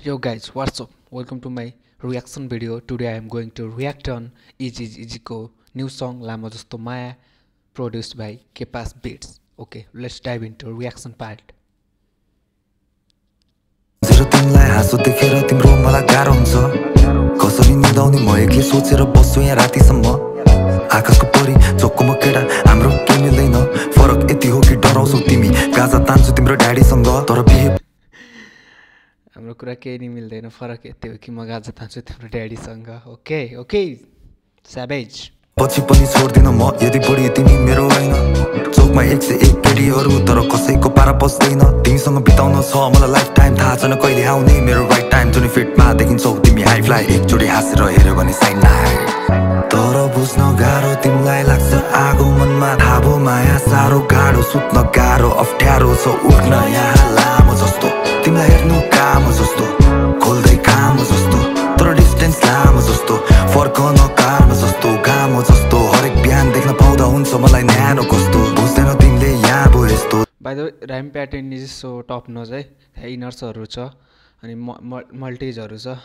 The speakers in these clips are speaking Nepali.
Yo guys, what's up? Welcome to my reaction video. Today I am going to react on Easy new song Lamo Jasto Maya produced by Kepas Beats. Okay, let's dive into reaction part. तिमीलाई हाँसो देखेर तिम्रो मलाई गाह्रो हुन्छ कसरी निदाउने म एक्लै सोचेर बस्छु यहाँ रातिसम्म आकाशको परी चोकको म केटा हाम्रो के मिल्दैन फरक यति हो कि डराउँछौ तिमी गाजा तान्छु तिम्रो ड्याडीसँग तर बिहे हाम्रो कुरा केही नि मिल्दैन फरक यति हो कि म गाजा तान्छु तिम्रो ड्याडीसँग ओके ओके स्याभेज पछि पनि छोड्दिन म यदि बढी तिमी मेरो होइन चोकमा 101 केटीहरू तर कसैको पारा पस्दैन तिमीसँग बिताउन छ मलाई लाइफ टाइम थाहा छैन कहिले आउने मेरो राइट टाइम जुन फिटमा देखिन्छौ तिमी हाई फ्लाइ एकचोटि हाँसेर हेऱ्यो भने साइड तर बुझ्न गाह्रो तिमीलाई लाग्छ आगो मनमा थाहा माया साह्रो गाह्रो सुत्न गाह्रो अप्ठ्यारो छ उठ्न यहाँ लामो जस्तो तिमीलाई हेर्नु काम जस्तो खोल्दै काम जस्तो तर डिस्टेन्स लामो जस्तो फर्कन कारमा जस्तो गाम जस्तो हरेक बिहान देख्न पाउँदा हुन्छ मलाई न्यानो कस्तो बुझ्दैन तिमीले यहाँ भो यस्तो by the way rhyme pattern is so top notch है इनर्सहरू छ अनि मल्टिजहरू छ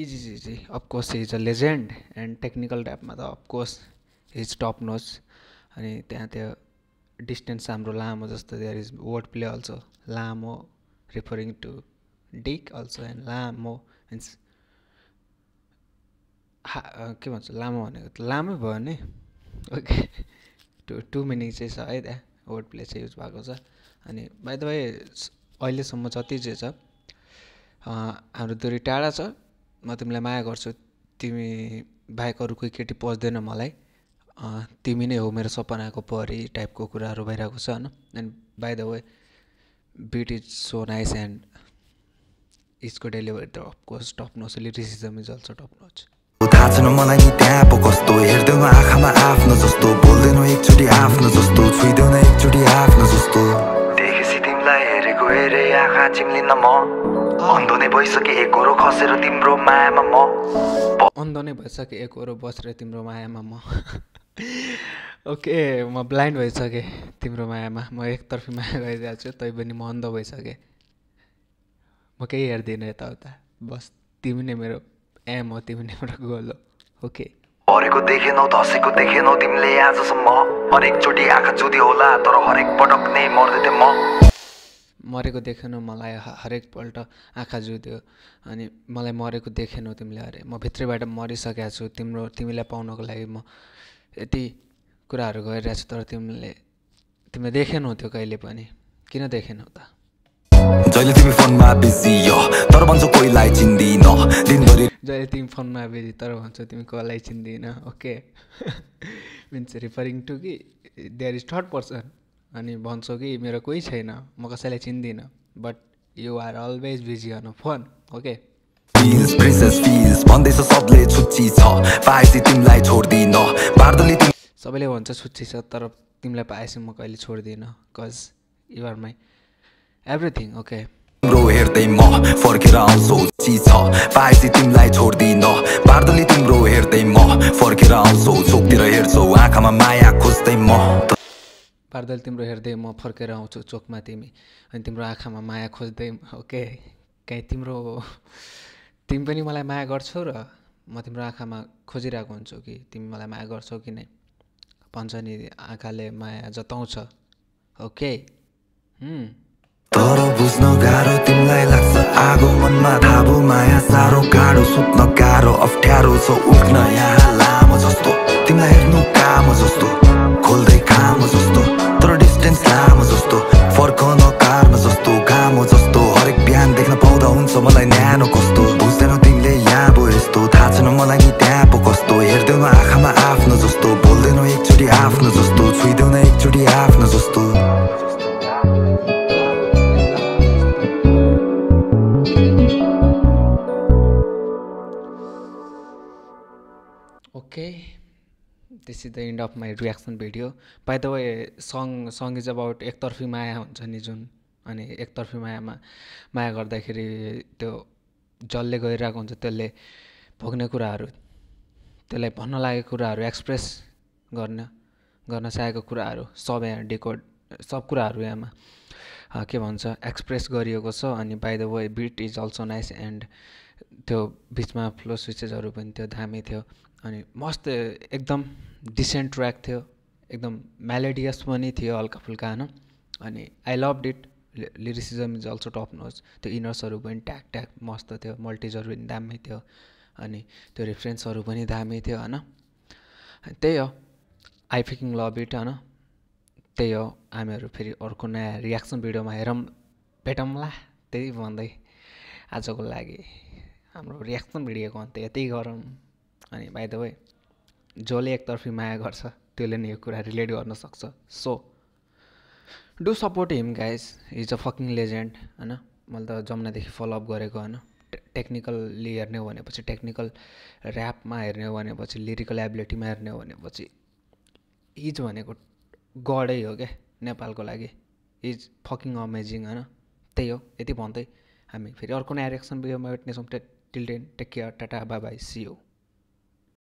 easy of course is a legend and technical टाइपमा त अफकोर्स इज टप नोज अनि त्यहाँ त्यो डिस्टेन्स हाम्रो लामो जस्तो there is word play also लामो referring to dick also and लामो मिन्स के भन्छ लामो भनेको त लामै भयो नि ओके टु मिनिङ चाहिँ छ है त्यहाँ वर्ड प्ले चाहिँ युज भएको छ अनि बाइ द वे अहिलेसम्म जति चाहिँ छ हाम्रो दुरी टाढा छ म तिमीलाई माया गर्छु तिमी बाहेक अरू कोही केटी पस्दैन मलाई तिमी नै हो मेरो सपनाको परी टाइपको कुराहरू भइरहेको छ होइन and by the way beat is so nice and इसको डेलिभरी त of course top notch lyricism is also top notch थाहा छैन मलाई नि त्यहाँ पो कस्तो हेर्दैन आँखामा आफ्नो जस्तो बोल्दैन एकचोटि आफ्नो जस्तो छुइदैन एकचोटि आफ्नो जस्तो देखेपछि तिमीलाई हेरेको हेरे आँखा चिम्लिन म अन्धो नै भइसके एकहोरो खसेर तिम्रो मायामा म अन्धो नै भइसके एकहोरो बसेर तिम्रो मायामा म ओके म ब्लाइन्ड भइसकेँ तिम्रो मायामा म एकतर्फी माया गरिरहेको छु तै पनि म अन्ध भइसकेँ म केही हेर्दिनँ यताउता बस तिमी नै मेरो एम हो तिमी नै मेरो गोल हो ओके हरेको देखेनौ धसेको देखेनौ तिमीले आजसम्म हरेकचोटि आँखा जुदी होला तर हरेक पटक नै मर्दै म मरेको देखेनौ मलाई हरेकपल्ट आँखा जुद्यो अनि मलाई मरेको देखेनौ तिमीले अरे म भित्रैबाट मरिसकेको छु तिमीलाई पाउनको लागि म यति कुराहरू गरिरहेको छु तर तिमीले देखेनौ त्यो कहिले पनि किन देखेनौ त जहिले तिमी फोनमा बिजी हो तर भन्छौ कोहीलाई चिन्दिन दिनभरि जहिले तिमी फोनमा बिजी तर भन्छौ तिमी कोहीलाई चिन्दिन ओके मिन्स रिफरिङ टु कि देयर इज थर्ड पर्सन अनि भन्छौ कि मेरो कोही छैन म कसैलाई चिन्दिनँ but you are always busy on phone okay feels princess feels भन्दैछ सबले छुच्ची छ पाएपछि तिमीलाई छोड्दिन बार्दली सबैले भन्छ छुच्ची छ तर तिमीलाई पाएपछि म कहिले छोड्दिनँ cause you are my everything okay तिम्रो हेर्दै म फर्केर आउँछौ चिज छ पाएपछि तिमीलाई छोड्दिन बार्दली तिम्रो हेर्दै म फर्केर आउँछौ चोकतिर हेर्छौ आँखामा माया खोज्दै म बार्दल तिम्रो हेर्दै म फर्केर आउँछु चोकमा तिमी अनि तिम्रो आँखामा माया खोज्दै ओके कहीँ तिमी पनि मलाई माया गर्छौ र म तिम्रो आँखामा खोजिरहेको हुन्छु कि तिमी मलाई माया गर्छौ कि नै भन्छ नि आँखाले माया जताउँछ ओके तर बुझ्न गाह्रो तिमीलाई लाग्छ आगो मनमा थाहा माया साह्रो गाह्रो सुत्न गाह्रो अप्ठ्यारो छ उठ्न यहाँ लामो जस्तो तिमीलाई हेर्नु काम जस्तो खोल्दै काम जस्तो तर डिस्टेन्स लामो जस्तो फर्कन कारमा जस्तो गामो जस्तो हरेक बिहान देख्न पाउँदा हुन्छ मलाई न्यानो कस्तो बुझ्दैन तिमीले यहाँ भो यस्तो थाहा छैन मलाई नि त्यहाँ पो कस्तो हेर्दैन आँखामा आफ्नो जस्तो बोल्दैन एकचोटि आफ्नो जस्तो छुइदैन एकचोटि आफ्नो जस्तो Okay, this is the end of my reaction video. By the way, song is about एकतर्फी माया हुन्छ नि जुन अनि एकतर्फी मायामा माया गर्दाखेरि त्यो जसले गइरहेको हुन्छ त्यसले भोग्ने कुराहरू त्यसलाई भन्न लागेको कुराहरू एक्सप्रेस गर्न चाहेको कुराहरू सब यहाँ डिकोड सब कुराहरू यहाँमा के भन्छ एक्सप्रेस गरिएको छ। अनि by the way beat is also nice and त्यो बिचमा फ्लो स्विचेसहरू पनि थियो, दामी थियो। अनि मस्त एकदम डिसेन्ट ट्र्याक थियो, एकदम मेलोडियस पनि थियो हल्का फुल्का होइन। अनि I loved it. Lyricism is also top notch. त्यो इनर्सहरू पनि ट्याक ट्याक मस्त थियो, मल्टिजहरू पनि दामी थियो, अनि त्यो रेफरेन्सहरू पनि दामी थियो होइन। त्यही हो, आई फिकिङ लभ इट होइन। त्यही हो, हामीहरू फेरि अर्को नयाँ रियाक्सन भिडियोमा हेरौँ, भेटौँला। त्यही भन्दै आजको लागि हाम्रो रियाक्सन भिडियोको अन्त यतै गरौँ। अनि बाइ द वे जसले एकतर्फी माया गर्छ त्यसले नि यो कुरा रिलेट गर्न सक्छ। So do support him guys, is a fucking legend होइन। मैले त जम्नादेखि फलोअप गरेको होइन। टेक्निकल्ली हेर्ने हो भनेपछि, टेक्निकल ऱ्यापमा हेर्ने हो भनेपछि, लिरिकल एबिलिटीमा हेर्ने हो भनेपछि इज भनेको गडै हो क्या नेपालको लागि। इज फकिङ अमेजिङ होइन। त्यही हो, यति भन्दै हामी फेरि अर्को नयाँ रियाक्सन भिडियोमा भेट्नेछौँ। Till then take care, tata bye bye, see you.